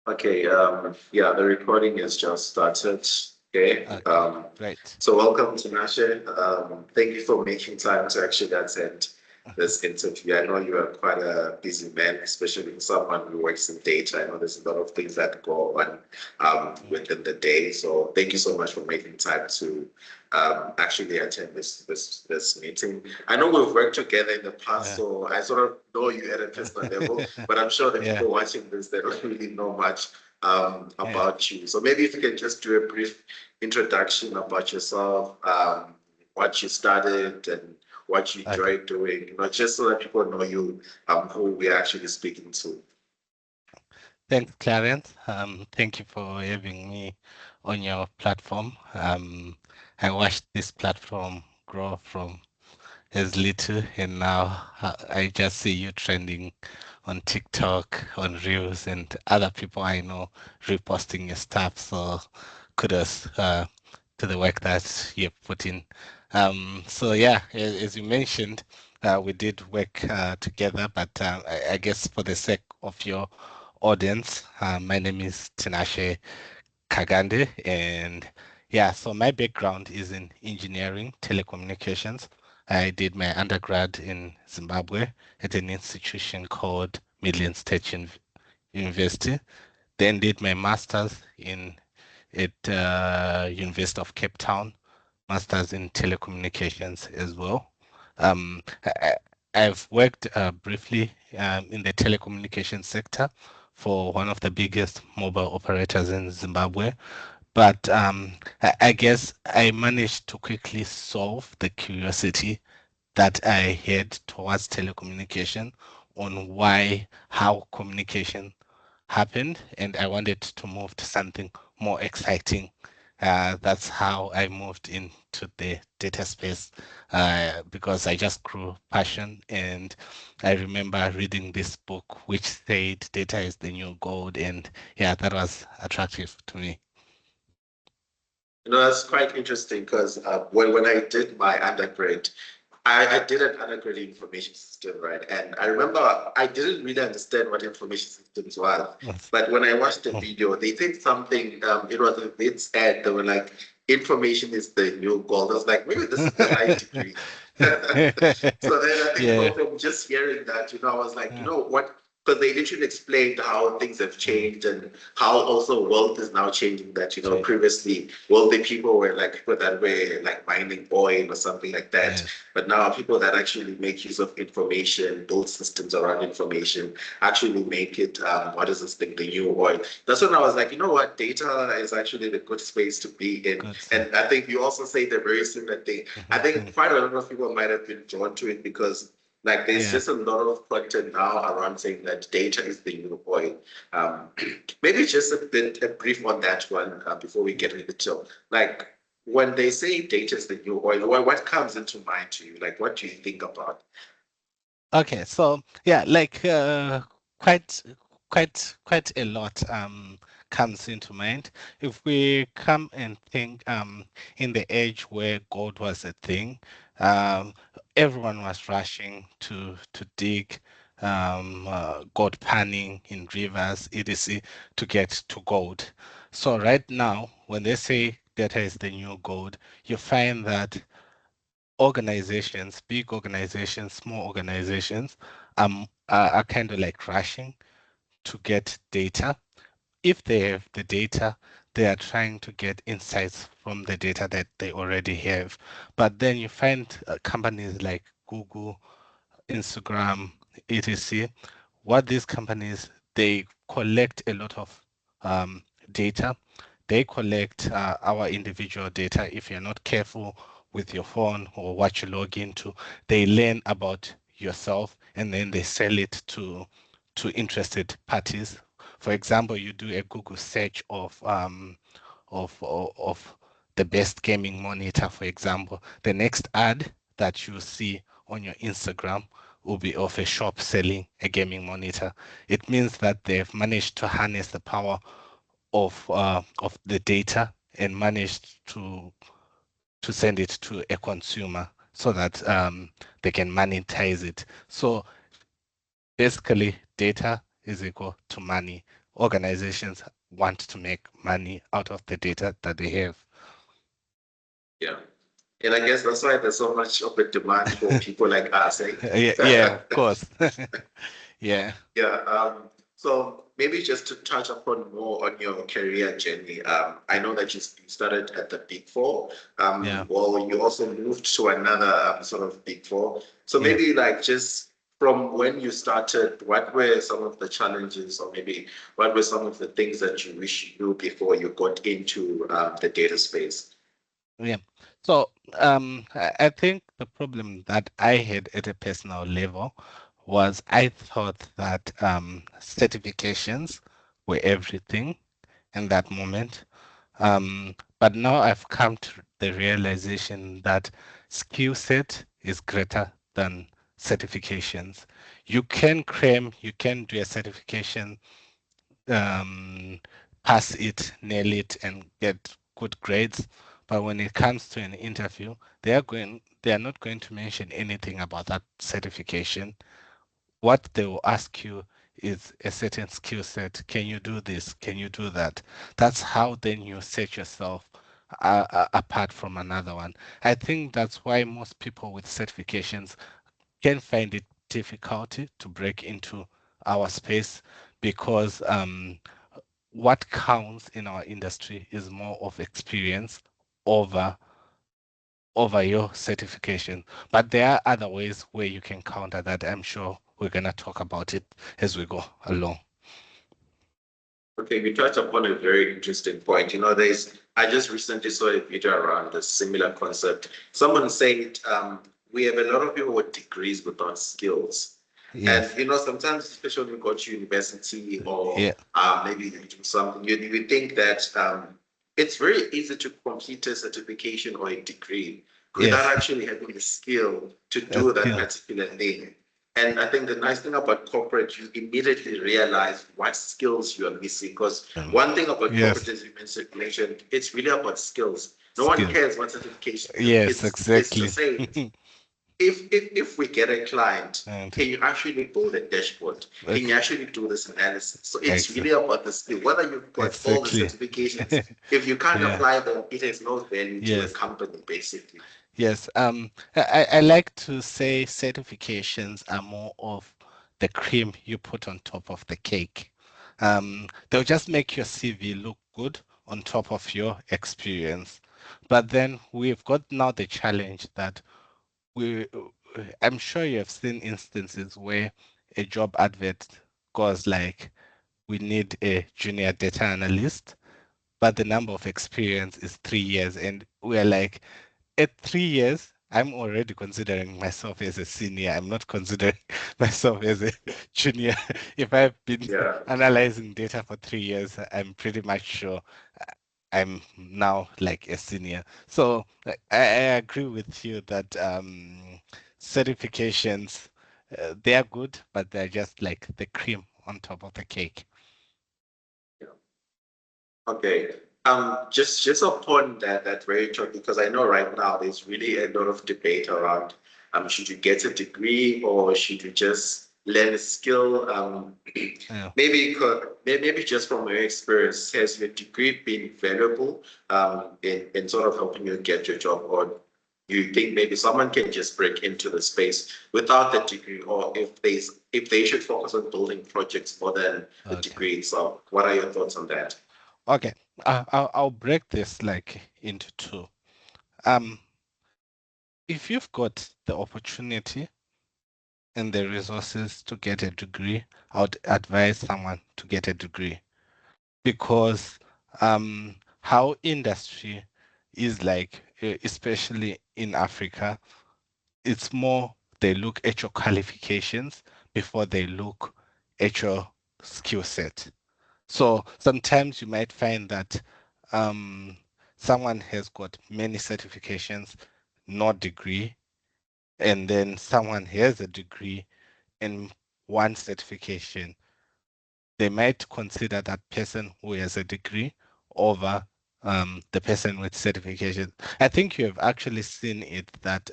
Okay, yeah, the recording has just started. Okay. Okay, great. So welcome to Nashe. Thank you for making time to actually attend this interview. I know you are quite a busy man, especially for someone who works in data. I know there's a lot of things that go on within the day. So thank you so much for making time to actually attend this meeting. I know we've worked together in the past, Yeah. so I sort of know you at a personal level, but I'm sure the Yeah, people watching this, they don't really know much yeah. about you. So maybe if you can just do a brief introduction about yourself, what you studied and what you Okay. enjoy doing, just so that people know you, who we're actually speaking to. Thanks, Clarence. Thank you for having me on your platform. I watched this platform grow from as little, and now I just see you trending on TikTok, on Reels, and other people I know reposting your stuff. So kudos to the work that you put in. So yeah, as you mentioned, we did work together, but I guess for the sake of your audience, my name is Tinashe Kagande, and yeah, so my background is in engineering, telecommunications. I did my undergrad in Zimbabwe at an institution called Midland State University. Then did my master's in at University of Cape Town, master's in telecommunications as well. I've worked briefly in the telecommunications sector for one of the biggest mobile operators in Zimbabwe. But I guess I managed to quickly solve the curiosity that I had towards telecommunication on how communication happened, and I wanted to move to something more exciting. That's how I moved into the data space because I just grew passion. And I remember reading this book which said data is the new gold. And yeah, that was attractive to me. That's quite interesting because when I did my undergrad, I did an undergrad in information system, right? And I remember I didn't really understand what information systems was. Yes. But when I watched the video, they said something, it was a bit sad. They were like, information is the new gold. I was like, maybe this is the right degree. So then I think Yeah. from just hearing that, I was like, what? Because they literally explained how things have Mm, changed and how also wealth is now changing. That change. previously wealthy people were like people that were like mining oil or something like that, Yes. but now people that actually make use of information, build systems around information, actually make it what is this thing, the new oil. That's when I was like, what, data is actually the good space to be in. Good stuff. And I think you also say the very similar thing. I think quite a lot of people might have been drawn to it because like there's Yeah. just a lot of content now around saying that data is the new oil. Um, maybe just a brief on that one before we get into like when they say data is the new oil. What comes into mind to you? Like, what do you think about? Okay, so yeah, like quite quite a lot comes into mind. If we come and think in the age where gold was a thing, um everyone was rushing to dig gold panning in rivers, etc., to get to gold. So right now, when they say data is the new gold, you find that organizations, big organizations, small organizations, are kind of like rushing to get data. If they have the data, they are trying to get insights from the data that they already have. But then you find companies like Google, Instagram, etc. What these companies, they collect a lot of data. They collect our individual data. If you're not careful with your phone or what you log into, they learn about yourself and then they sell it to interested parties. For example, you do a Google search of the best gaming monitor, for example. The next ad that you see on your Instagram will be of a shop selling a gaming monitor. It means that they've managed to harness the power of the data and managed to send it to a consumer so that they can monetize it. So basically, data is equal to money, organizations want to make money out of the data that they have. Yeah. And I guess that's why there's so much of a demand for people like us, eh? Yeah, of course. Yeah. Yeah. So maybe just to touch upon more on your career journey. I know that you started at the Big Four. Yeah. Well, you also moved to another sort of Big Four. So Yeah. maybe like just from when you started, what were some of the challenges, or maybe what were some of the things that you wish you knew before you got into the data space? Yeah. So I think the problem that I had at a personal level was I thought that certifications were everything in that moment. But now I've come to the realization that skill set is greater than certifications. You can cram, you can do a certification, um, pass it, nail it, and get good grades. But when it comes to an interview, they are not going to mention anything about that certification. What they will ask you is a certain skill set. Can you do this? Can you do that? That's how then you set yourself apart from another one. I think that's why most people with certifications can find it difficult to break into our space because what counts in our industry is more of experience over your certification. But there are other ways where you can counter that. I'm sure we're gonna talk about it as we go along. Okay, we touched upon a very interesting point. I just recently saw a video around a similar concept. Someone said, we have a lot of people with degrees without skills. And, Yes. sometimes, especially when you go to university or Yeah. maybe you do something, you think that it's very easy to complete a certification or a degree without Yes. actually having the skill to A do that skill. particular thing. And I think the nice thing about corporate, you immediately realize what skills you are missing. Because one thing about corporate, Yes. as you mentioned, it's really about skills. No one Skill. cares what certification. Yes, It's to exactly. say, if we get a client, And can you actually build a dashboard? Can you ex- actually do this analysis? So it's ex- really about the skill. Whether you've got all the exactly. certifications, if you can't Yeah. apply them, it has no value to a Yes. company, basically. Yes. I like to say certifications are more of the cream you put on top of the cake. They'll just make your CV look good on top of your experience. But then we've got now the challenge that we, I'm sure you have seen instances where a job advert goes like, we need a junior data analyst, but the number of experience is 3 years. And we're like, at 3 years, I'm already considering myself as a senior. I'm not considering myself as a junior. If I've been Yeah. analyzing data for 3 years, I'm pretty much sure I'm now like a senior. So I agree with you that certifications, they are good, but they're just like the cream on top of the cake. Okay. Just upon that very talk, because I know right now there's really a lot of debate around should you get a degree or should you just learn a skill? Yeah. Maybe just from your experience, has your degree been valuable in sort of helping you get your job, or you think maybe someone can just break into the space without the degree, or if they should focus on building projects more than the Okay. degree itself? What are your thoughts on that? Okay. I'll break this like into two. Um, if you've got the opportunity and the resources to get a degree, I would advise someone to get a degree because how industry is like, especially in Africa, it's more they look at your qualifications before they look at your skill set. So sometimes you might find that um, someone has got many certifications, no degree, and then someone has a degree and one certification. They might consider that person who has a degree over the person with certification. I think you have actually seen it that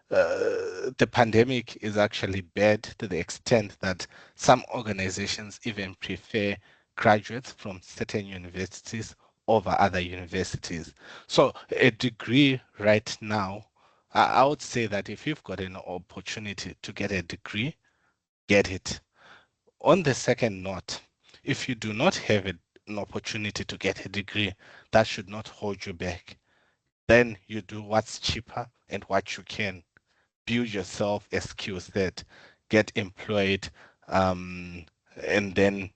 the pandemic is actually bad to the extent that some organizations even prefer graduates from certain universities over other universities. So a degree right now, I would say that if you've got an opportunity to get a degree, get it. On the second note, if you do not have an opportunity to get a degree, that should not hold you back. Then you do what's cheaper and what you can. Build yourself a skill set, get employed, um, and then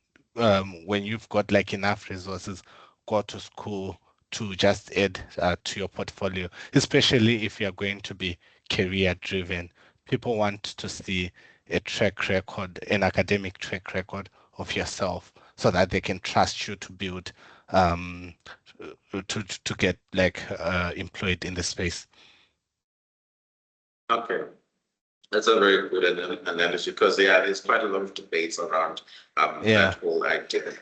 when you've got like enough resources, go to school to just add to your portfolio, especially if you're going to be career driven. People want to see a track record, an academic track record of yourself so that they can trust you to build to get like employed in the space. Okay. That's a very good analogy because yeah, there's quite a lot of debates around Yeah. that whole idea.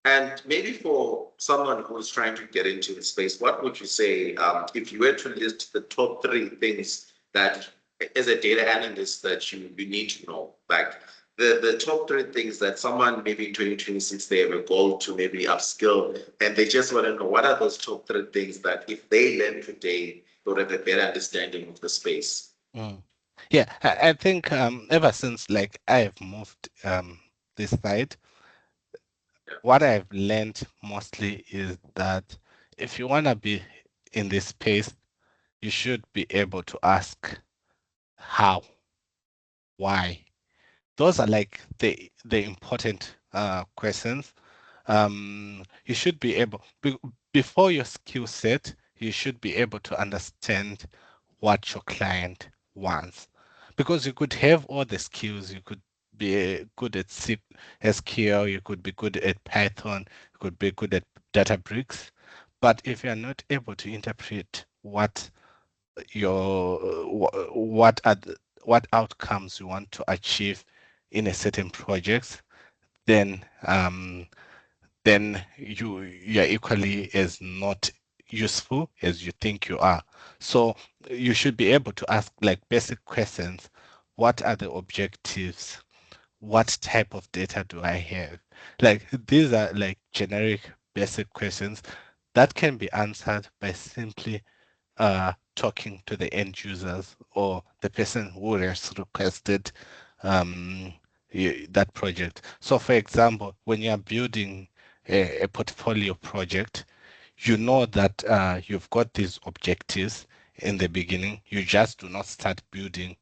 And maybe for someone who's trying to get into the space, what would you say if you were to list the top three things that, as a data analyst, that you need to know? Like the top three things that someone maybe in 2026 they have a goal to maybe upskill, and they just want to know what are those top three things that if they learn today, they'll have a better understanding of the space. Mm. Yeah, I think ever since like I've moved this side, what I've learned mostly is that if you want to be in this space, you should be able to ask how, why. Those are like the important questions. You should be able before your skill set, you should be able to understand what your client wants, because you could have all the skills. You could be good at SQL, you could be good at Python, you could be good at Databricks, but if you're not able to interpret your what are what outcomes you want to achieve in a certain project, then you're equally as not useful as you think you are. So you should be able to ask like basic questions. What are the objectives? What type of data do I have? Like these are like generic basic questions that can be answered by simply talking to the end users or the person who has requested um, that project. So, for example, when you are building a portfolio project, you know that you've got these objectives in the beginning. You just do not start building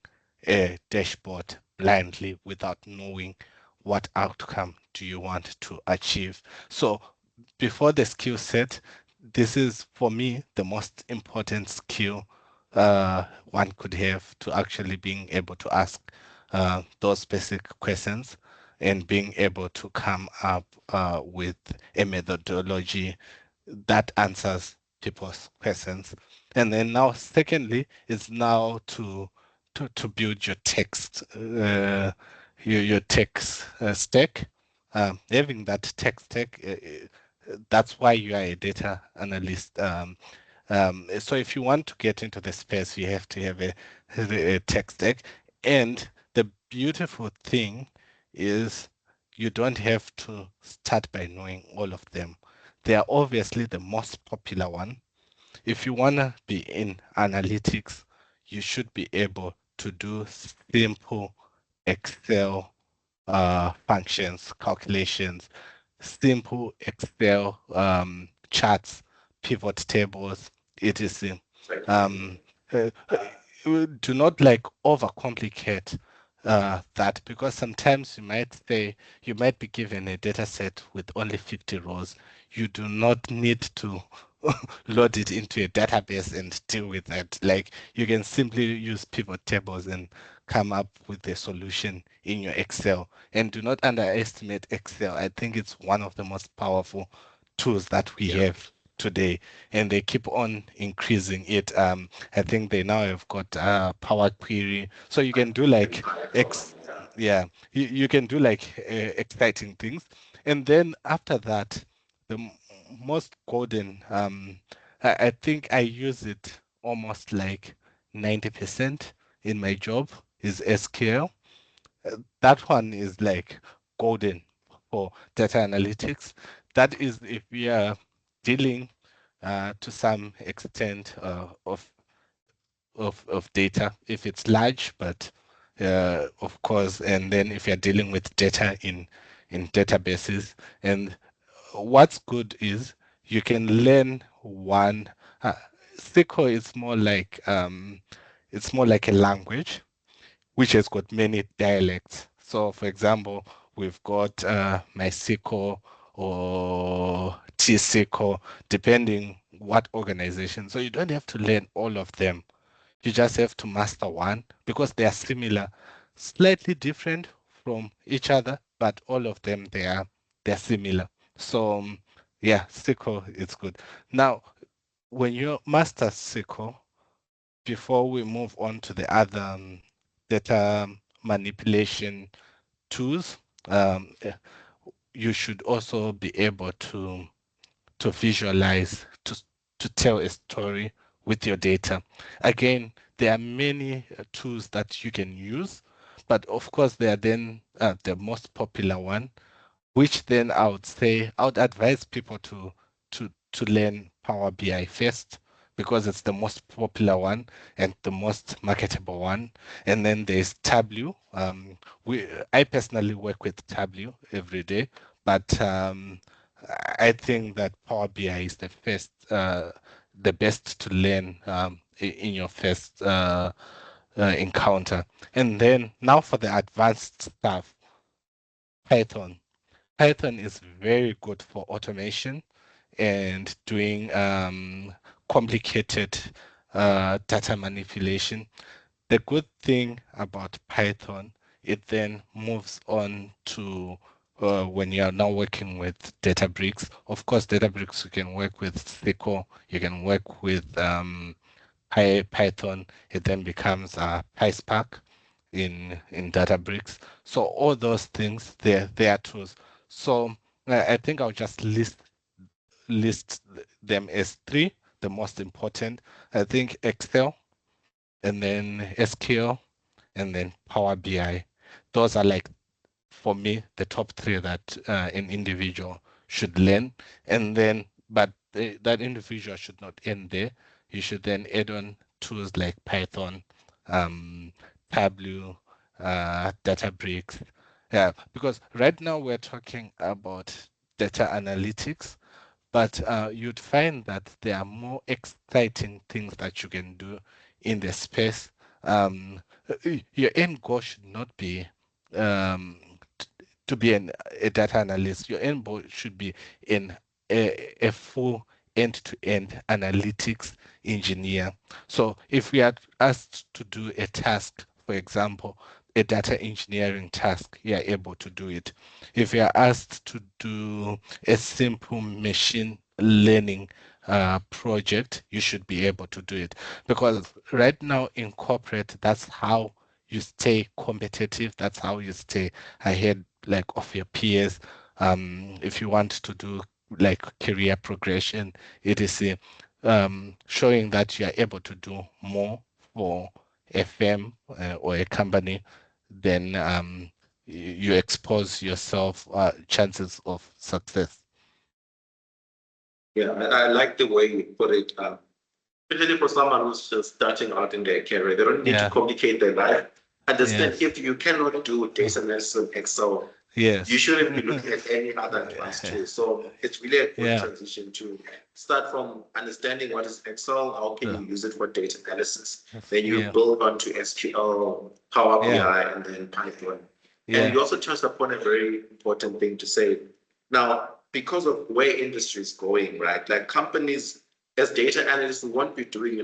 a dashboard blindly without knowing what outcome do you want to achieve. So before the skill set, this is for me the most important skill one could have to actually being able to ask those basic questions and being able to come up with a methodology that answers people's questions. And then now, secondly, is now to build your text your text stack. Having that text stack, that's why you are a data analyst. So if you want to get into the space, you have to have a tech stack. And the beautiful thing is you don't have to start by knowing all of them. They are obviously the most popular one. If you want to be in analytics, you should be able to do simple Excel functions, calculations, simple Excel charts, pivot tables, etc. Um, uh, do not like overcomplicate that, because sometimes you might be given a data set with only 50 rows. You do not need to load it into a database and deal with that. Like you can simply use pivot tables and come up with a solution in your Excel. And do not underestimate Excel. I think it's one of the most powerful tools that we Yeah. have today, and they keep on increasing it. I think they now have got Power Query, so you can do like X, yeah, you can do like exciting things. And then after that, the most golden, I think I use it almost like 90% in my job is SQL. That one is like golden for data analytics. That is if we are dealing to some extent of data, if it's large, but of course, and then if you're dealing with data in databases. And what's good is you can learn one. SQL is more like it's more like a language which has got many dialects. So, for example, we've got MySQL or T-SQL, depending what organization. So you don't have to learn all of them. You just have to master one because they are similar, slightly different from each other, but all of them they're similar. So yeah, SQL is good. Now, when you master SQL, before we move on to the other data manipulation tools, eh, you should also be able to visualize, to tell a story with your data. Again, there are many tools that you can use, but of course, they are then the most popular one, which then I would say I would advise people to learn Power BI first because it's the most popular one and the most marketable one. And then there's Tableau. I personally work with Tableau every day, but I think that Power BI is the best to learn in your first encounter. And then now for the advanced stuff, Python. Python is very good for automation and doing complicated data manipulation. The good thing about Python, it then moves on to when you are now working with Databricks. Of course, Databricks, you can work with SQL, you can work with Python. It then becomes PySpark in Databricks. So all those things, they are tools. So I think I'll just list them as three, the most important. I think Excel, and then SQL, and then Power BI. Those are like, for me, the top three that an individual should learn. And then, but that individual should not end there. You should then add on tools like Python, um, Tableau, Databricks. Yeah, because right now we're talking about data analytics, but you'd find that there are more exciting things that you can do in the space. Your end goal should not be um, t- to be a data analyst. Your end goal should be in a full end-to-end analytics engineer. So if we are asked to do a task, for example, a data engineering task, you are able to do it. If you are asked to do a simple machine learning project, you should be able to do it. Because right now in corporate, that's how you stay competitive. That's how you stay ahead, like of your peers. If you want to do like career progression, it is showing that you are able to do more for a firm or a company, then you expose yourself chances of success. Yeah, I like the way you put it. Especially for someone who's just starting out in their career, they don't need to Yeah. complicate their life. Understand Yes. if you cannot do data analysis in Excel, you Yes. shouldn't be looking at any other advanced tool. So it's really a good Yeah. transition to start from understanding what is Excel, how can Yeah. you use it for data analysis. Then you Yeah. build onto SQL, Power Yeah. BI, and then Python. And Yeah. you also touched upon a very important thing to say. Now, because of where industry is going, right? Like companies, as data analysts, we won't be doing,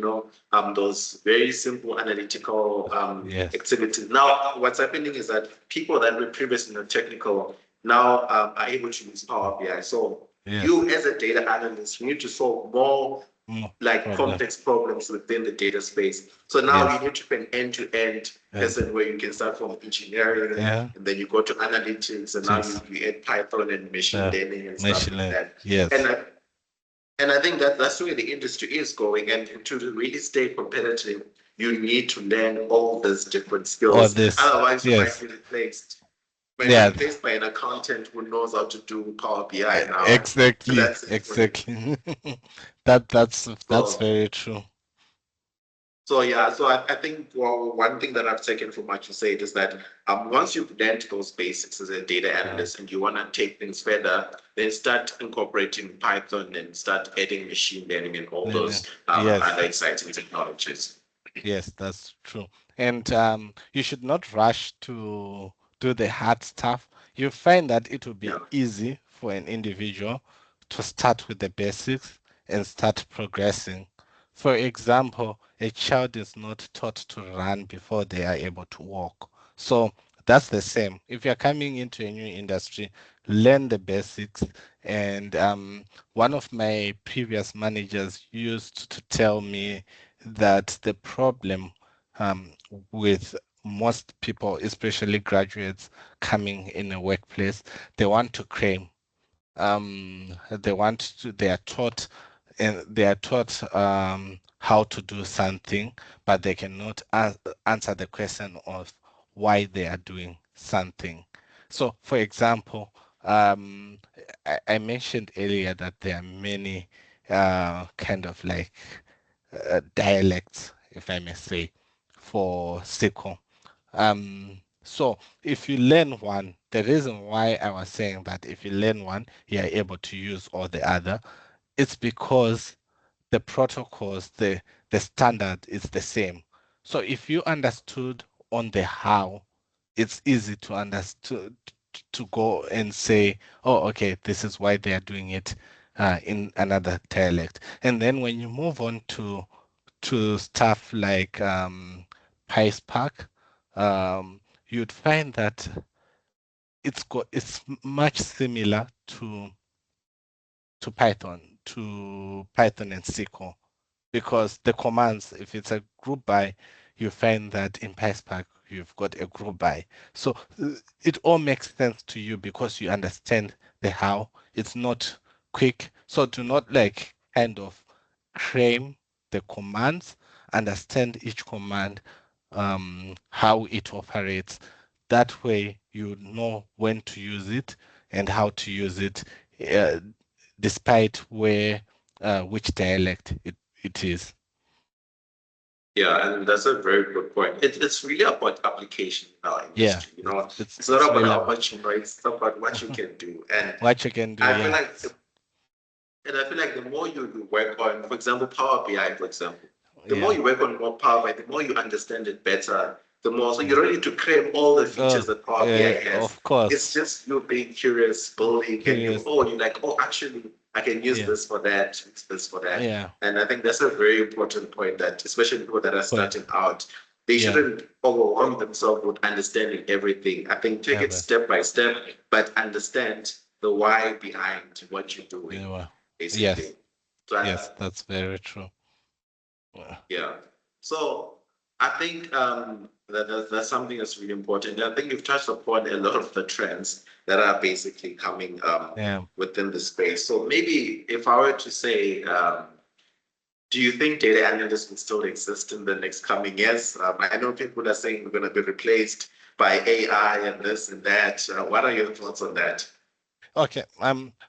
those very simple analytical Yes. activities. Now, what's happening is that people that were previously not technical now are able to use Power BI. So Yes. you, as a data analyst, you need to solve more More like problem. complex problems within the data space. So now Yes. you need to be an end-to-end And person where you can start from engineering yeah. and then you go to analytics and now Six. you add Python and machine learning and stuff Machine like learning. that. Yes. And I think that that's where the industry is going. And to really stay competitive, you need to learn all these different All skills. this. Otherwise, you might Yes. be replaced. When Yeah, replaced by an accountant who knows how to do Power BI now. exactly, That's it for you. exactly. That's So very true. So yeah, so I think one thing that I've taken from what you said is that once you've learned those basics as a data Yeah. analyst and you want to take things further, then start incorporating Python and start adding machine learning and all No, no. those Yes, other exciting technologies. yes, that's true. And you should not rush to do the hard stuff. You find that it will be Yeah. easy for an individual to start with the basics and start progressing. For example, a child is not taught to run before they are able to walk. So that's the same. If you're coming into a new industry, learn the basics. And one of my previous managers used to tell me that the problem um, with most people, especially graduates coming in a workplace, they want to claim. They are taught and they are taught how to do something, but they cannot answer the question of why they are doing something. So, for example, I mentioned earlier that there are many kind of like dialects, if I may say, for SQL. So if you learn one, the reason why I was saying that if you learn one, you are able to use all the other, it's because the protocols, the standard is the same. So if you understood on the how, it's easy to understand to go and say, oh, okay, this is why they are doing it in another dialect. And then when you move on to stuff like PySpark, you'd find that it's much similar to Python and SQL because the commands, if it's a group by, you find that in PySpark you've got a group by. So it all makes sense to you because you understand the how. It's not quick. So do not like kind of frame the commands, understand each command, how it operates. That way you know when to use it and how to use it, uh, despite where which dialect it is. Yeah, and that's a very good point. It's really about application in our Yeah, industry. It's it's not about really how much you know, it's about what you can do. what you can do. I feel Yeah, like And I feel like the more you work on, for example, Power BI, for example, the more yeah, you work on more Power BI, the more you understand it better, the more. So you yeah. don't need to claim all the features that Power BI has. Of It's course. just you being curious, building, and Curious. you're like, oh, actually, I can use Yeah, this for that, use this for that. yeah. And I think that's a very important point that, especially people that are Point. starting out, they Yeah, shouldn't overwhelm themselves with understanding everything. I think take it ever. step by step, but understand the why behind what you're doing, Yeah. basically. Yes, So yes, that's very true. yeah. So I think that's something that's really important. I think you've touched upon a lot of the trends that are basically coming Yeah. within the space. So maybe if I were to say, do you think data analysts will still exist in the next coming years? I know people are saying we're going to be replaced by AI and this and that. What are your thoughts on that? Okay.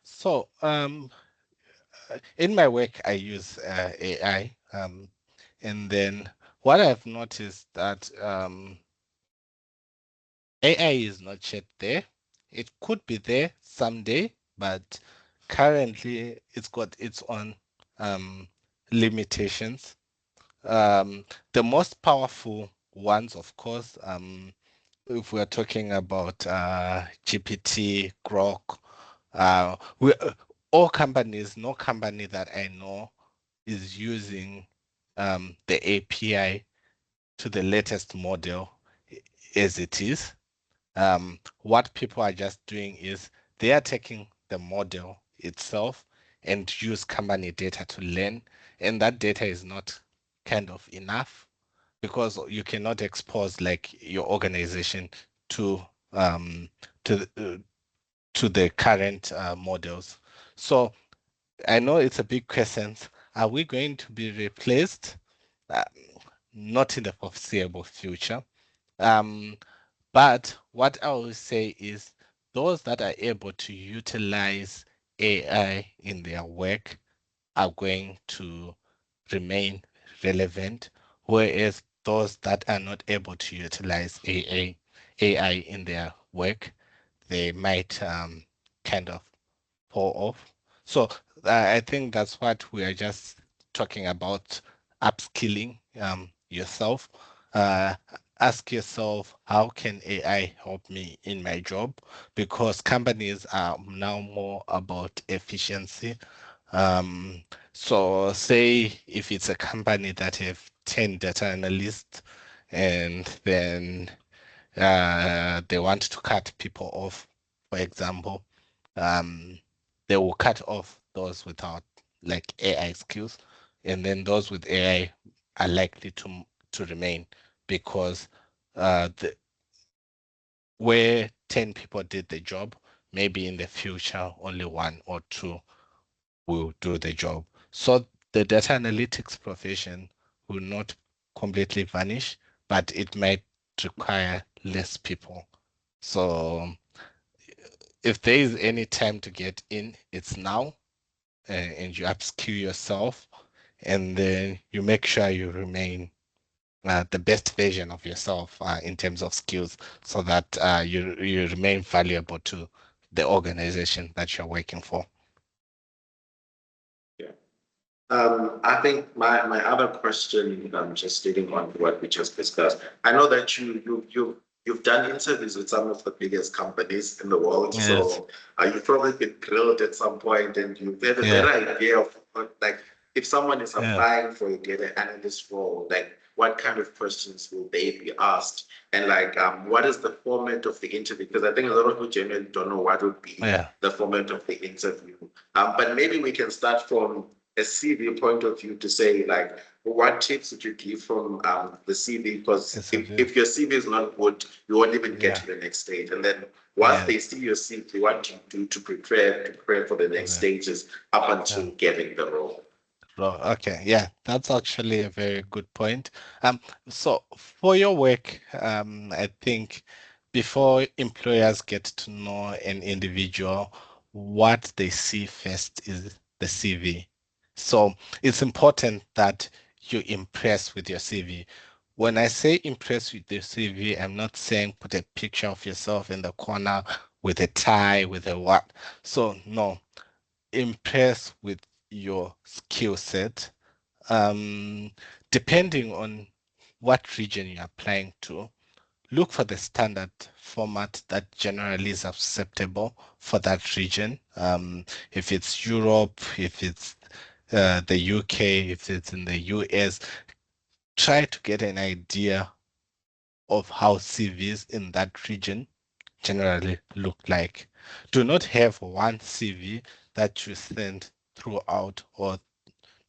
So in my work, I use AI. And then what I've noticed that AI is not yet there. It could be there someday, but currently it's got its own um, limitations. The most powerful ones, of course, if we're talking about GPT, Grok, we all companies, no company that I know is using the API to the latest model as it is. What people are just doing is they are taking the model itself and use company data to learn, and that data is not kind of enough because you cannot expose like your organization to um to to the current models. So I know it's a big question. Are we going to be replaced? Uh, Not in the foreseeable future. Um, But what I will say is those that are able to utilize AI in their work are going to remain relevant, whereas those that are not able to utilize AI in their work, they might kind of fall off. So I think that's what we are just talking about, upskilling yourself. Uh, Ask yourself, how can AI help me in my job? Because companies are now more about efficiency. um, so say if it's a company that have 10 data analysts and then they want to cut people off, for example, um, they will cut off those without like AI skills, and then those with AI are likely to remain because the where 10 people did the job, maybe in the future only one or two will do the job. So the data analytics profession will not completely vanish, but it might require less people. So if there is any time to get in, it's now, and you upskill yourself, and then you make sure you remain the best version of yourself in terms of skills, so that you remain valuable to the organization that you're working for. Yeah. I think my other question, just leading on to what we just discussed. I know that you've done interviews with some of the biggest companies in the world, Yes. so you've probably been grilled at some point, and you've had a Yeah. better idea of like if someone is Yeah. applying for a data analyst role, like what kind of questions will they be asked, and like what is the format of the interview? Because I think a lot of people genuinely don't know what would be Yeah. the format of the interview. But maybe we can start from a CV point of view to say like what tips would you give from the CV? Because It's a if your CV is not good, you won't even get yeah. to the next stage. And then once Yeah. they see your CV, what do you do to prepare for the next Yeah. stages up until Yeah. getting the role? Okay, yeah, that's actually a very good point. So for your work, I think before employers get to know an individual, what they see first is the CV. So it's important that you impress with your CV. When I say impress with your CV, I'm not saying put a picture of yourself in the corner with a tie, with a what. So no, impress with your skill set. Um, Depending on what region you're applying to, look for the standard format that generally is acceptable for that region. If it's Europe, if it's the UK, if it's in the US, try to get an idea of how CVs in that region generally look like. Do not have one CV that you send throughout or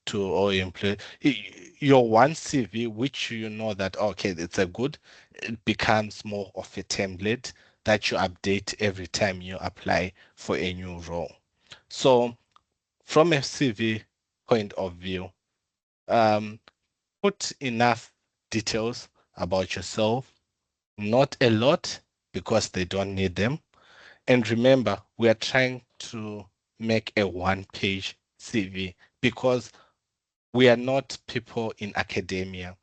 to or employ your one CV, which you know that okay, it's a good, it becomes more of a template that you update every time you apply for a new role. So from a CV point of view, um, put enough details about yourself, not a lot because they don't need them. And remember, we are trying to make a one-page CV because we are not people in academia.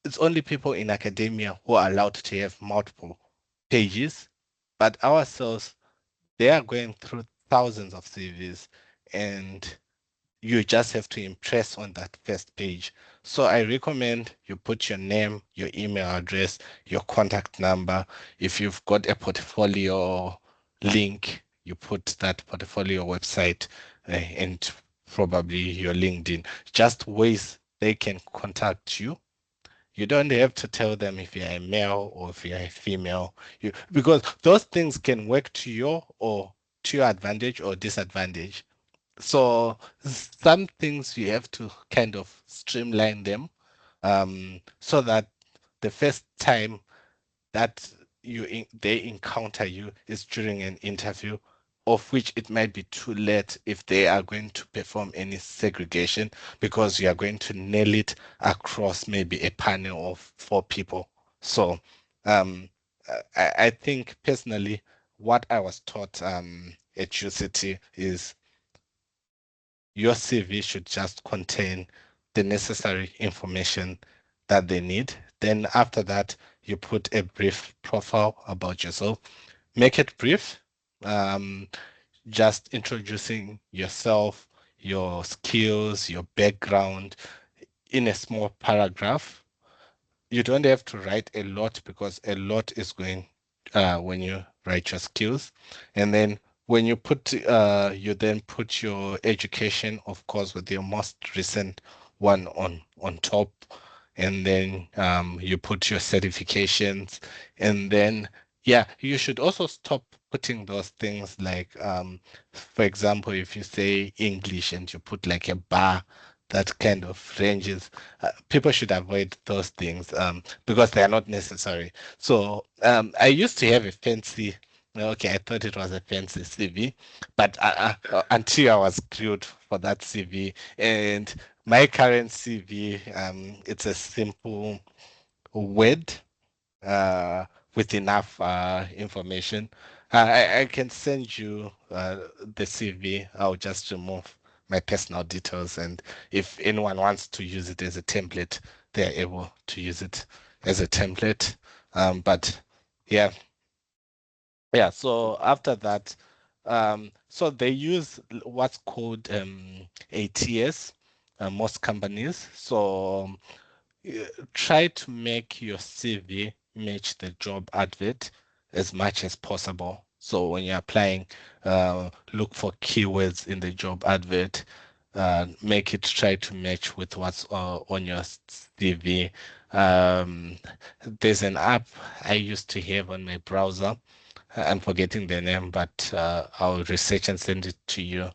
It's only people in academia who are allowed to have multiple pages, but ourselves, they are going through thousands of CVs, and you just have to impress on that first page. So I recommend you put your name, your email address, your contact number. If you've got a portfolio link, you put that portfolio website and probably your LinkedIn. Just ways they can contact you. You don't have to tell them if you're a male or if you're a female. Because those things can work to your advantage or disadvantage. So some things you have to kind of streamline them, so that the first time that they encounter you is during an interview, of which it might be too late if they are going to perform any segregation because you are going to nail it across maybe a panel of four people. So um, I think personally, what I was taught at UCT is your CV should just contain the necessary information that they need. Then after that, you put a brief profile about yourself. Make it brief, um, just introducing yourself, your skills, your background in a small paragraph. You don't have to write a lot because a lot is going when you write your skills. And then when you then put your education, of course, with your most recent one on top. And then you put your certifications. And then, yeah, you should also stop putting those things like, for example, if you say English and you put like a bar, that kind of ranges, people should avoid those things because they are not necessary. So I used to have a fancy, okay, I thought it was a fancy CV, but until I was grilled for that CV, and my current CV, it's a simple word uh, with enough information. I can send you the CV. I'll just remove my personal details, and if anyone wants to use it as a template, they're able to use it as a template. But yeah, yeah. So after that, so they use what's called ATS, most companies. So try to make your CV match the job advert as much as possible. So when you're applying, look for keywords in the job advert, make it try to match with what's on your CV. Um, there's an app I used to have on my browser. I'm forgetting the name, but I'll research and send it to you.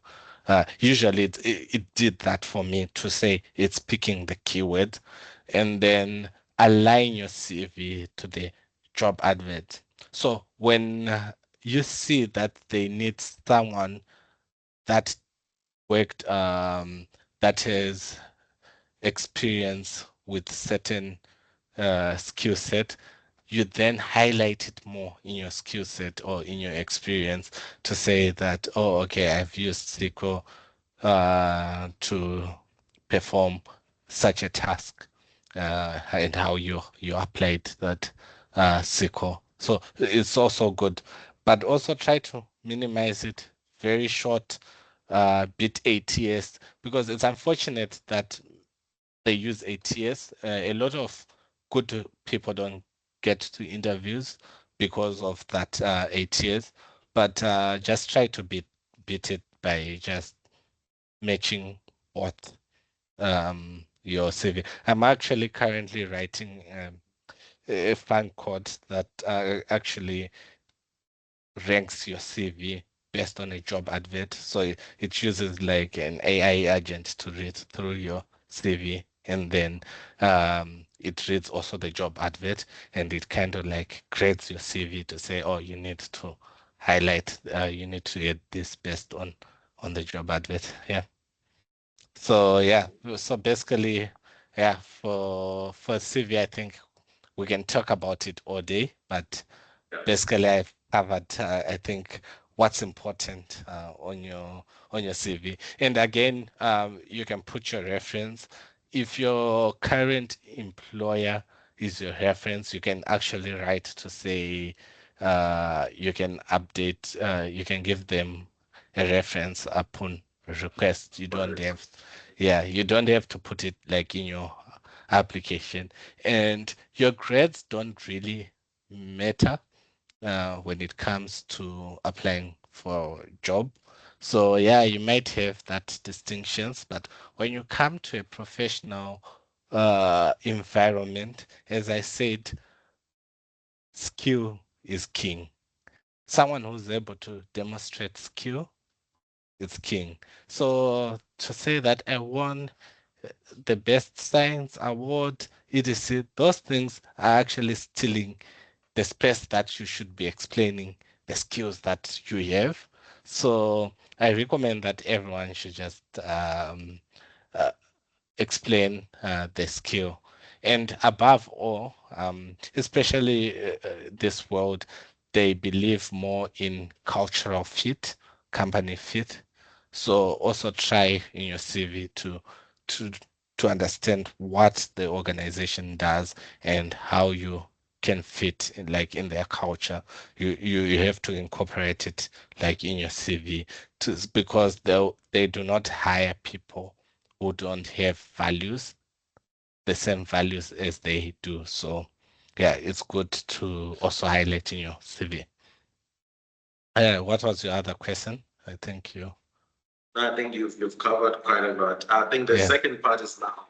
Usually it did that for me to say it's picking the keyword and then align your CV to the job advert. So when you see that they need someone that worked, that has experience with certain skill set, you then highlight it more in your skill set or in your experience to say that, oh, okay, I've used SQL to perform such a task and how you applied that SQL. So it's also good, but also try to minimize it. Very short, bit ATS, because it's unfortunate that they use ATS. A lot of good people don't get to interviews because of that ATS, but just try to beat it by just matching what your CV. I'm actually currently writing a fun code that actually ranks your CV based on a job advert. So it uses like an AI agent to read through your CV, and then it reads also the job advert, and it kind of like grades your CV to say, oh, you need to highlight, you need to add this based on the job advert. Yeah. So yeah, so basically, yeah, for CV, I think we can talk about it all day, but basically I've covered, I think, what's important on your CV. And again, you can put your reference. If your current employer is your reference, you can actually write to say you can update, you can give them a reference upon request. You don't have, yeah, you don't have to put it like in your application. And your grades don't really matter when it comes to applying for a job. So yeah, you might have that distinctions, but when you come to a professional environment, as I said, skill is king. Someone who's able to demonstrate skill is king. So to say that I won the best science award, etc., those things are actually stealing the space that you should be explaining the skills that you have. So I recommend that everyone should just uh, explain the skill. And above all, especially this world, they believe more in cultural fit, company fit. So also try in your CV to to understand what the organization does and how you can fit in, like in their culture. You have to incorporate it like in your CV because they do not hire people who don't have values, the same values as they do. So yeah, it's good to also highlight in your CV. What was your other question? I think you. I think you've covered quite a lot. I think the Yeah, second part is now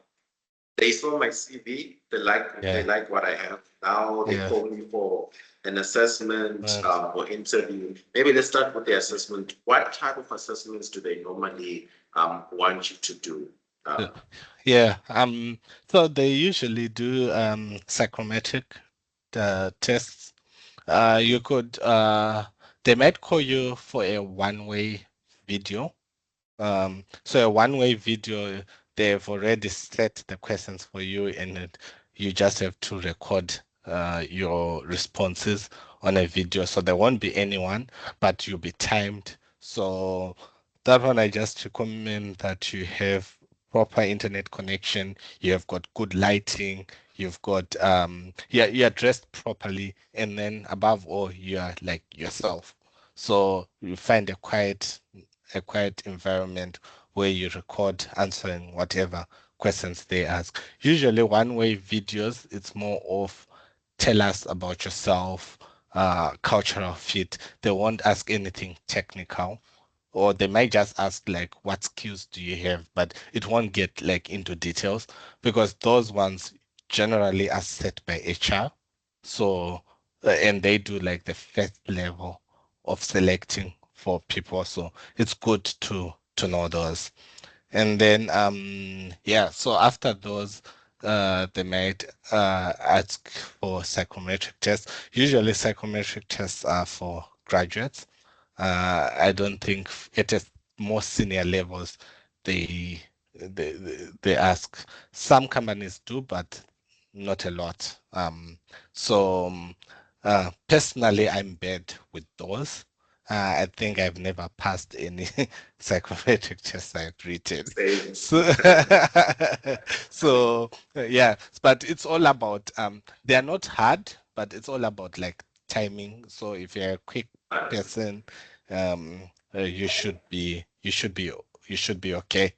they saw my CV, they yeah, like what I have. Now they yeah. call me for an assessment Right. or interview. Maybe let's start with the assessment. What type of assessments do they normally want you to do? Uh, Yeah. So they usually do psychometric tests. You could they might call you for a one-way video. So a one-way video, they've already set the questions for you, and you just have to record your responses on a video. So there won't be anyone, but you'll be timed. So that one, I just recommend that you have proper internet connection, you have got good lighting, you've got yeah, you're dressed properly, and then above all, you are like yourself. So you find a quiet environment where you record answering whatever questions they ask. Usually one-way videos, it's more of tell us about yourself, cultural fit. They won't ask anything technical, or they might just ask like what skills do you have, but it won't get like into details because those ones generally are set by HR. So and they do like the first level of selecting for people, so it's good to know those. And then yeah, so after those they might ask for psychometric tests. Usually psychometric tests are for graduates. I don't think at a more senior levels they they ask. Some companies do, but not a lot. So personally, I'm bad with those. I think I've never passed any psychometric tests I've written. Same. So, so yeah, but it's all about they are not hard, but it's all about like timing. So if you're a quick person, you should be okay.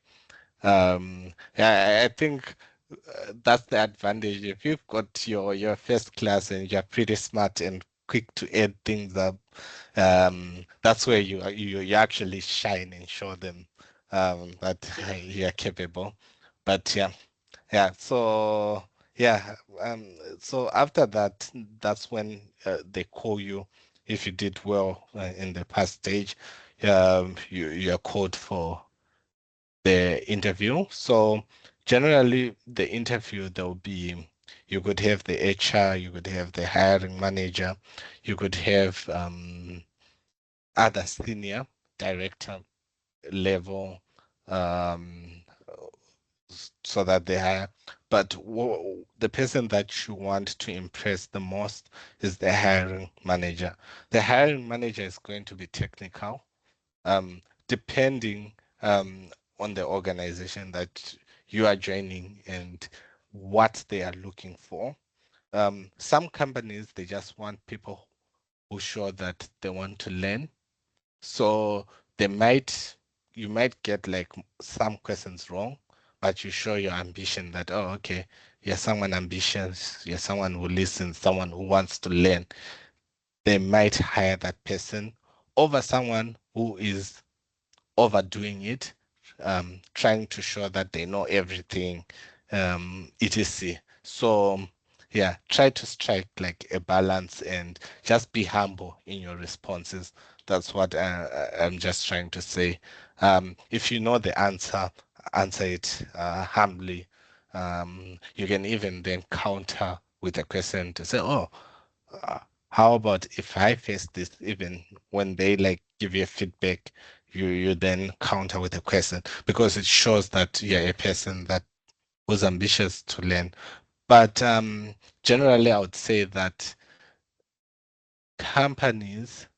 Yeah, I think that's the advantage. If you've got your first class and you're pretty smart and quick to add things up, that's where you actually shine and show them that you're capable. But yeah, yeah. So yeah, so after that, that's when they call you if you did well in the past stage. You're called for the interview. So generally, the interview there will be you could have the HR, you could have the hiring manager, you could have other senior director level, um, so that they hire. But the person that you want to impress the most is the hiring manager. The hiring manager is going to be technical, um, depending on the organization that you are joining and what they are looking for. Some companies, they just want people who show that they want to learn. So you might get like some questions wrong, but you show your ambition that, oh, okay, you're someone ambitious, you're someone who listens, someone who wants to learn. They might hire that person over someone who is overdoing it, trying to show that they know everything, etc. So, yeah, try to strike like a balance and just be humble in your responses. That's what I'm just trying to say. If you know the answer, answer it humbly. You can even then counter with a question to say, "Oh, uh, how about if I face this?" Even when they like give you feedback, you then counter with a question because it shows that you're a person that was ambitious to learn. But generally, I would say that companies,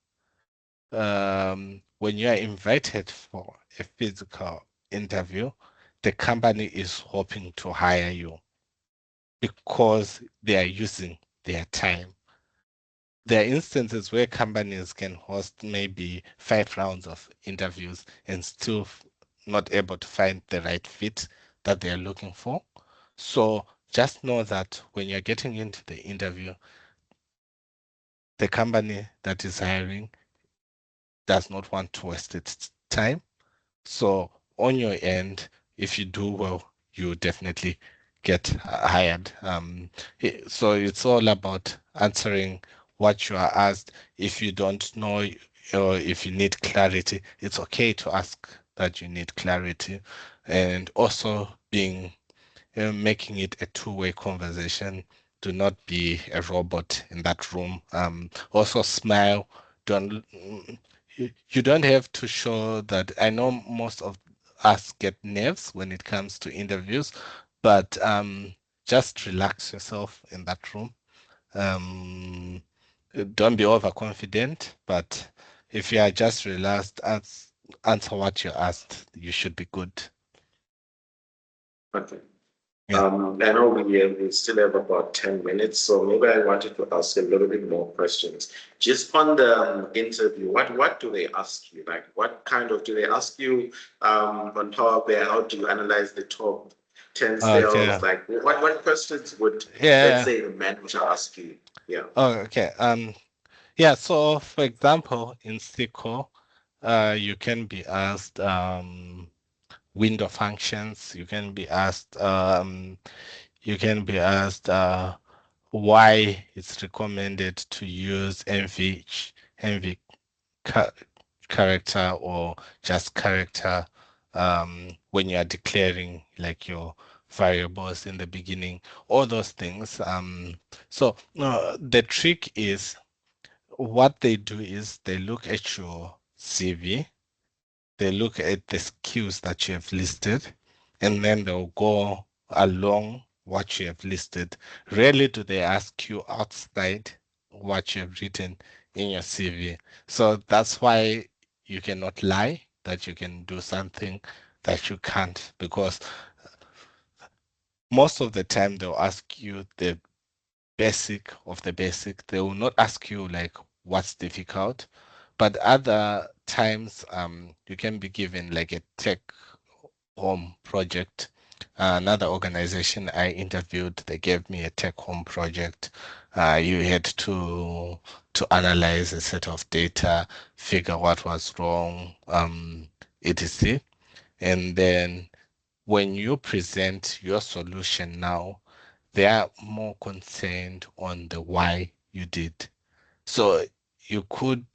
when you are invited for a physical interview, the company is hoping to hire you because they are using their time. There are instances where companies can host maybe 5 rounds of interviews and still not able to find the right fit that they are looking for. So just know that when you're getting into the interview, the company that is hiring does not want to waste its time. So on your end, if you do well, you definitely get hired. So it's all about answering what you are asked. If you don't know or if you need clarity, it's okay to ask that you need clarity, and also being making it a two-way conversation. Do not be a robot in that room. Also smile. Don't you don't have to show that. I know most of us get nerves when it comes to interviews, but just relax yourself in that room. Um, don't be overconfident, but if you are just relaxed, answer what you asked, you should be good. Okay. Yeah. I know we still have about 10 minutes, so maybe I wanted to ask a little bit more questions. Just on the interview, what do they ask you? Like, what kind of do they ask you on Power BI? How do you analyze the top 10 Okay. sales? Like, what questions would, let's Yeah. say, the manager ask you? Yeah. Oh, okay. Yeah. So, for example, in SQL, you can be asked window functions. You can be asked why it's recommended to use MV ca- character or just character when you are declaring like your variables in the beginning, all those things. So the trick is what they do is they look at your CV, they look at the skills that you have listed, and then they'll go along what you have listed. Rarely do they ask you outside what you have written in your CV. So that's why you cannot lie that you can do something that you can't, because most of the time they'll ask you the basic of the basic. They will not ask you like what's difficult, but other times you can be given like a tech home project. Another organization I interviewed, they gave me a tech home project. You had to analyze a set of data, figure what was wrong, etc. And then when you present your solution now, they are more concerned on the why you did. So you could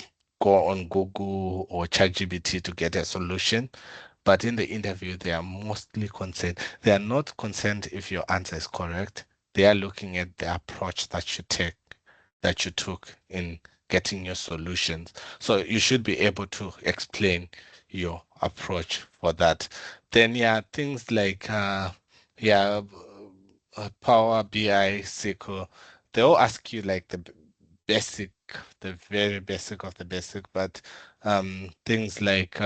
go on Google or ChatGPT to get a solution, but in the interview, they are mostly concerned. They are not concerned if your answer is correct. They are looking at the approach that you took in getting your solutions. So you should be able to explain your approach for that. Then yeah, things like yeah, Power BI, SQL, they'll ask you like basic, the very basic of the basic, but things like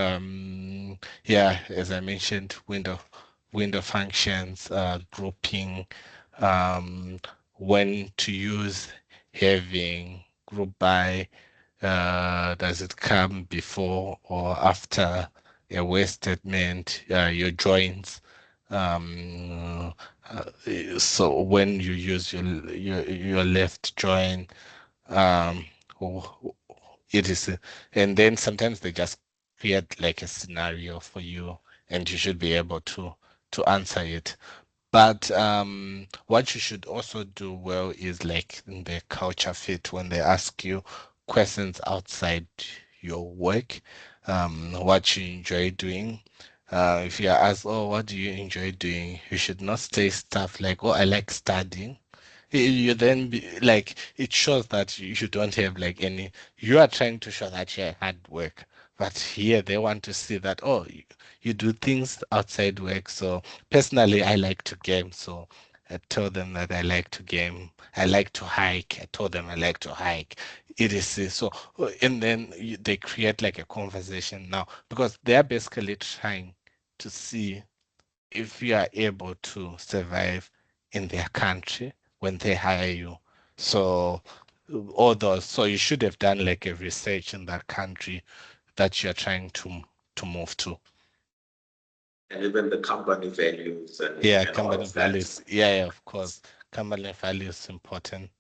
yeah, as I mentioned, window functions, grouping, um, when to use having, group by, does it come before or after a where statement, your joins, so when you use your left join, um w- it is and then sometimes they just create like a scenario for you, and you should be able to answer it. But what you should also do well is like in the culture fit, when they ask you questions outside your work, what you enjoy doing. If you are asked, oh, what do you enjoy doing? You should not say stuff like, oh, I like studying. You then be like, it shows that you don't have like any, you are trying to show that you're hard work. But here they want to see that, oh, you do things outside work. So personally, I like to game. So I told them that I like to game. I like to hike. I told them I like to hike. It is so, and then they create like a conversation now because they're basically trying to see if you are able to survive in their country when they hire you. So all those, so you should have done like a research in that country that you're trying to move to. And even the company values Yeah, and all company of that. values. Yeah, of course. Company value is important.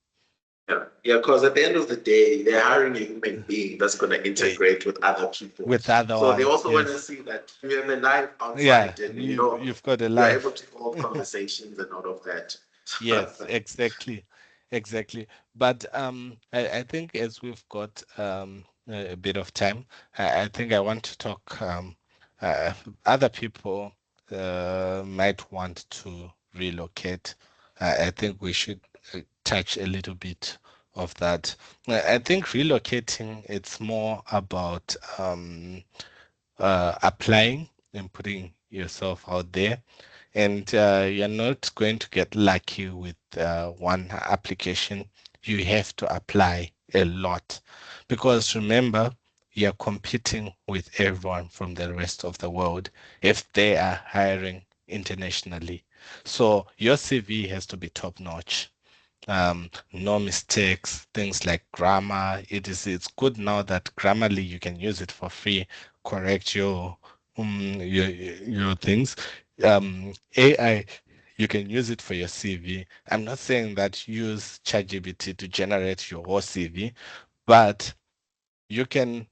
Yeah, yeah, because at the end of the day, they're hiring a human being that's going to Eh, integrate with other people. with other So they ones, also want to yes. see that you have a life Yeah, outside and you've got a you're able life. to hold conversations and all of that. Yes, exactly, exactly. But I think as we've got a bit of time, I think I want to talk. Uh, Other people might want to relocate. I think we should touch a little bit of that. I think relocating it's more about applying and putting yourself out there and you're not going to get lucky with one application. You have to apply a lot because remember, you're competing with everyone from the rest of the world if they are hiring internationally. So your CV has to be top notch, no mistakes, things like grammar. It's good now that Grammarly you can use it for free, correct your things. AI you can use it for your CV. I'm not saying that use ChatGPT to generate your whole CV, but you can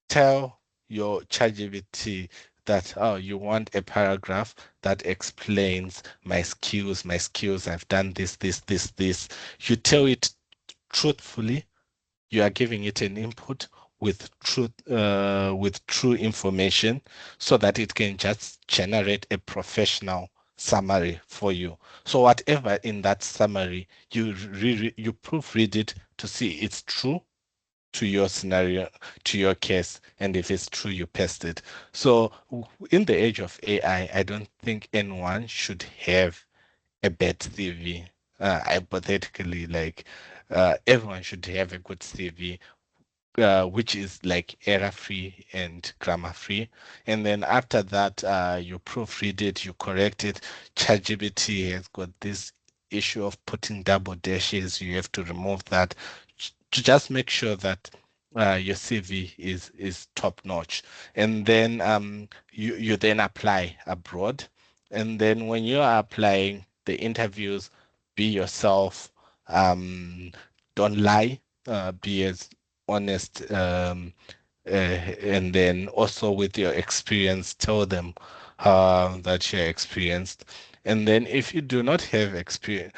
tell your ChatGPT that oh you want a paragraph that explains my skills, I've done this. You tell it truthfully, you are giving it an input with true information so that it can just generate a professional summary for you. So whatever in that summary, you proofread it to see it's true to your scenario, to your case, and if it's true, you paste it. So in the age of AI, I don't think anyone should have a bad CV. Hypothetically, like everyone should have a good CV, which is like error free and grammar free. And then after that, you proofread it, you correct it. ChatGPT has got this issue of putting double dashes. You have to remove that to just make sure that your CV is top notch. And then you then apply abroad. And then when you are applying the interviews, be yourself. Don't lie. Be as honest, and then also with your experience tell them that you're experienced. And then if you do not have experience,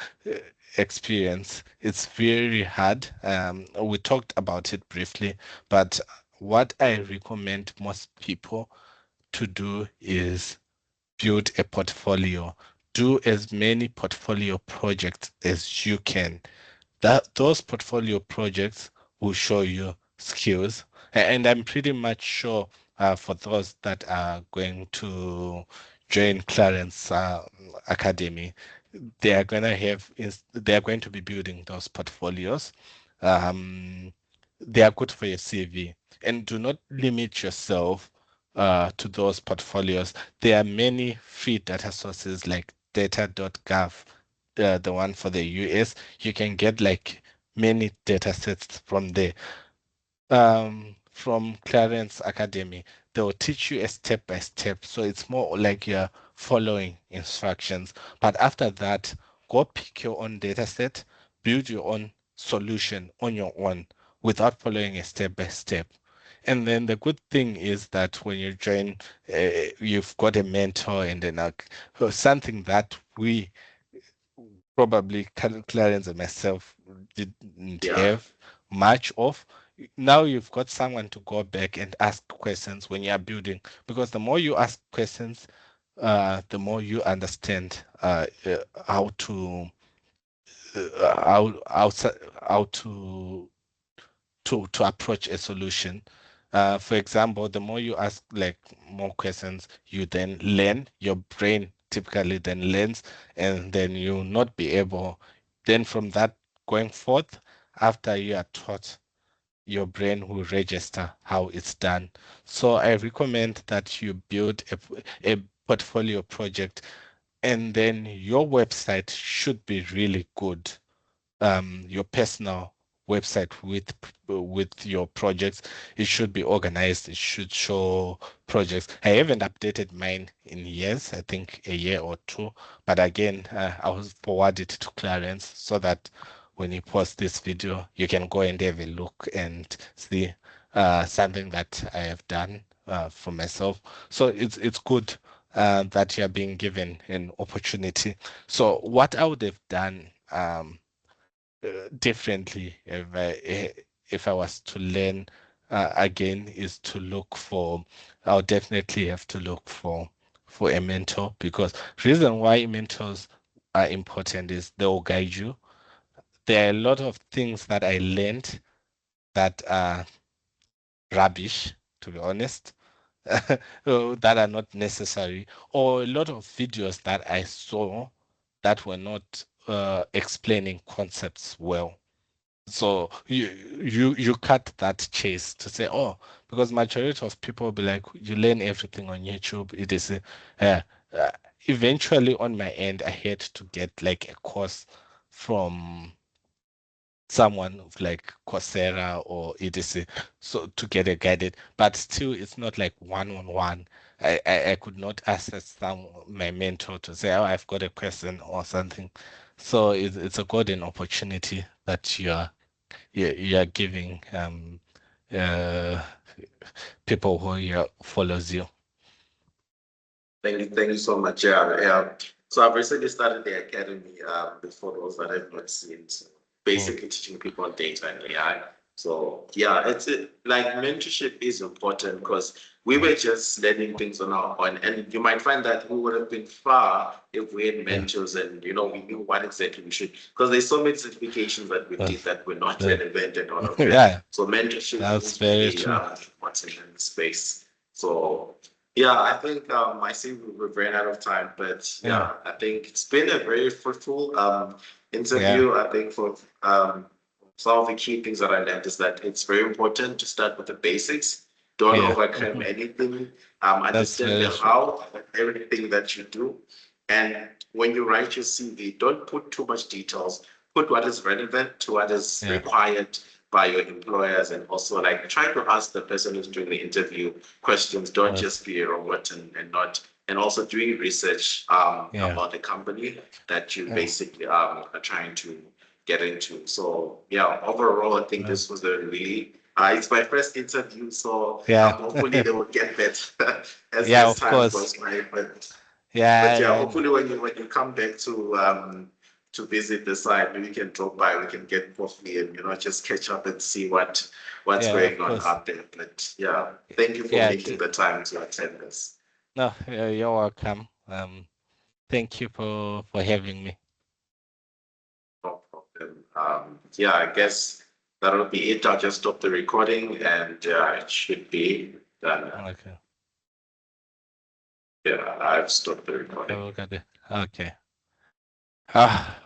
it's very hard. We talked about it briefly, but what I recommend most people to do is build a portfolio. Do as many portfolio projects as you can. That those portfolio projects will show you skills. And I'm pretty much sure for those that are going to join Clarence Academy, they are going to be building those portfolios. Um, they are good for your CV. And do not limit yourself to those portfolios. There are many free data sources like data.gov, the one for the US. You can get like many data sets from there. From Clarence Academy, they'll teach you a step by step. So it's more like you're following instructions. But after that, go pick your own data set, build your own solution on your own without following a step by step. And then the good thing is that when you join, you've got a mentor and then something that we probably Clarence and myself didn't Yeah. have much of. Now you've got someone to go back and ask questions when you are building, because the more you ask questions, the more you understand how to how how to approach a solution. For example, the more you ask like more questions, you then learn. Your brain typically then learns, and then you'll not be able, then from that going forth, after you are taught, your brain will register how it's done. So I recommend that you build a portfolio project, and then your website should be really good, your personal website with your projects. It should be organized. It should show projects. I haven't updated mine in years, I think a year or two, but again, I'll forward it to Clarence so that when you post this video you can go and have a look and see something that I have done for myself. So it's good that you're being given an opportunity. So what I would have done differently if I was to learn again is to look for, I'll definitely have to look for a mentor, because reason why mentors are important is they will guide you. There are a lot of things that I learned that are rubbish, to be honest, that are not necessary, or a lot of videos that I saw that were not explaining concepts well. So you cut that chase to say, oh, because majority of people will be like, you learn everything on YouTube. It is uh, uh, eventually on my end, I had to get like a course from someone of like Coursera or etc. So to get a guided, but still it's not like one-on-one. I could not access my mentor to say, oh, I've got a question or something. So it's a golden opportunity that you're giving uh people who follows you. Thank you so much. Yeah, yeah. So I've recently started the academy before those that I've not seen. So Mm. basically teaching people on data and AI. So yeah, like mentorship is important because we were just learning things on our own, and you might find that we would have been far if we had Yeah. mentors and we knew what exactly we should. Because there's so many certifications that we did that were not Yeah. relevant and all of that. Yeah, So mentorship that's is very really true. important in this space. So yeah, I think I see we've ran out of time, but Yeah. yeah, I think it's been a very fruitful Yeah. interview. I think for some of the key things that I learned is that it's very important to start with the basics. Don't Yeah. overcome anything. That's Understand very the true. how of everything that you do. And when you write your CV, don't put too much details. Put what is relevant to what is Yeah. required by your employers, and also like try to ask the person who's doing the interview questions. Don't Yes. just be a robot and not, and also doing research Yeah. about the company that you Yeah. basically are trying to get into. So yeah, overall, I think Yeah. this was a really it's my first interview, so Yeah. hopefully they will get better Yeah, as of time course. goes by. But yeah, Yeah, hopefully when you come back to visit the site, we can drop by, we can get coffee and just catch up and see what's yeah, going of on course. out there. But yeah, thank you for Yeah, making the time to attend this. no, you're welcome. Thank you for having me. No problem. Yeah, I guess that'll be it. I'll just stop the recording and it should be done. Okay. Yeah, I've stopped the recording. Okay. Okay. Ah.